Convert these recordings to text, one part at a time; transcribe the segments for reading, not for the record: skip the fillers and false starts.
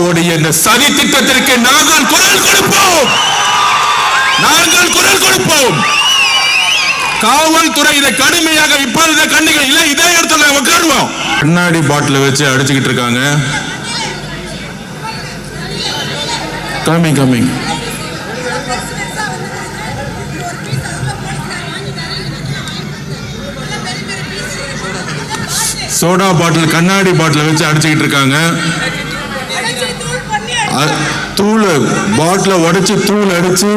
திமுகவுடைய இந்த சதி திட்டத்திற்கு நாங்கள் குரல் கொடுப்போம். நாங்கள் குரல் கொடுப்போம். காவல்துறை இதை கடுமையாக இப்பொழுது கண்டிக்க இல்ல, இதே இடத்துல உட்காருவோம். கண்ணாடி பாட்டில் வச்சு அடிச்சுக்கிட்டு இருக்காங்க. கம்மிங் சோடா பாட்டில் கண்ணாடி பாட்டில் வச்சு அடிச்சுக்கிட்டு இருக்காங்க. தூள் பாட்டில உடைச்சு தூள் அடிச்சு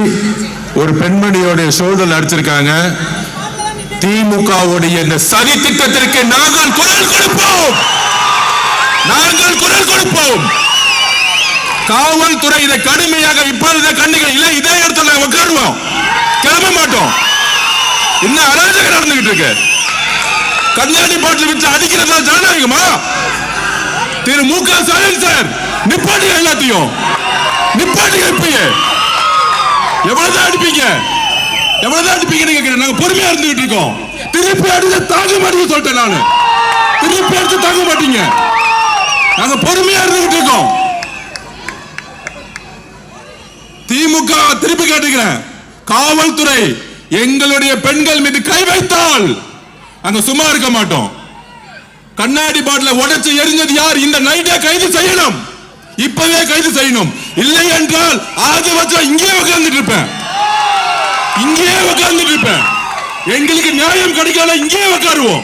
ஒரு பெண்மணியோட ஷோல்டர்ல அடிச்சிருக்காங்க. திமுகவுடைய இந்த சதி திட்டத்திற்கு நாங்கள் குரல் கொடுப்போம். நாங்கள் குரல் கொடுப்போம். காவல்துறை இதை கடுமையாக இப்பொழுது கண்டிக்க இல்ல, இதே இடத்துல உட்காருவோம். கிளம்ப மாட்டோம். இன்னும் அராஜகம் நடந்துகிட்டு இருக்கு. கண்ணாடி பாட்டில் வச்சு அடிக்கிறதா ஜனநாயகமா? திரு மு.க. ஸ்டாலின் சார், நிப்பாட்டிய எல்லாத்தையும் நிப்பாட்டிய. இப்பயே எவ்வளவுதான் அடிப்பீங்க? எவ்வளவுதான் அடிப்பீங்கன்னு கேட்கிறேன். நாங்க பொறுமையா இருந்துகிட்டு இருக்கோம். திருப்பி அடிச்சு தாங்க மாட்டீங்க சொல்லிட்டேன் நானு. திருப்பி அடிச்சு தாங்க மாட்டீங்க. நாங்க பொறுமையா இருந்துகிட்டு இருக்கோம். திமுக திருப்பி கேட்டுக்கிறேன், காவல்துறை எங்களுடைய பெண்கள் மீது கை வைத்தால் அங்க சும்மா இருக்க மாட்டோம். கண்ணாடி பாட்டில உடைச்சு எரிஞ்சது யார்? இந்த நைட்டே கைது செய்யணும். இப்பவே கைது செய்யணும். இல்லை என்றால் ஆதிபட்சம் இங்கே உட்கார்ந்துட்டு இருப்பேன். இங்கே உட்கார்ந்துட்டு இருப்பேன். எங்களுக்கு நியாயம் கிடைக்கல, இங்கே உட்காருவோம்.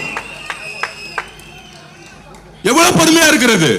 எவ்வளவு பொறுமையா இருக்கிறது?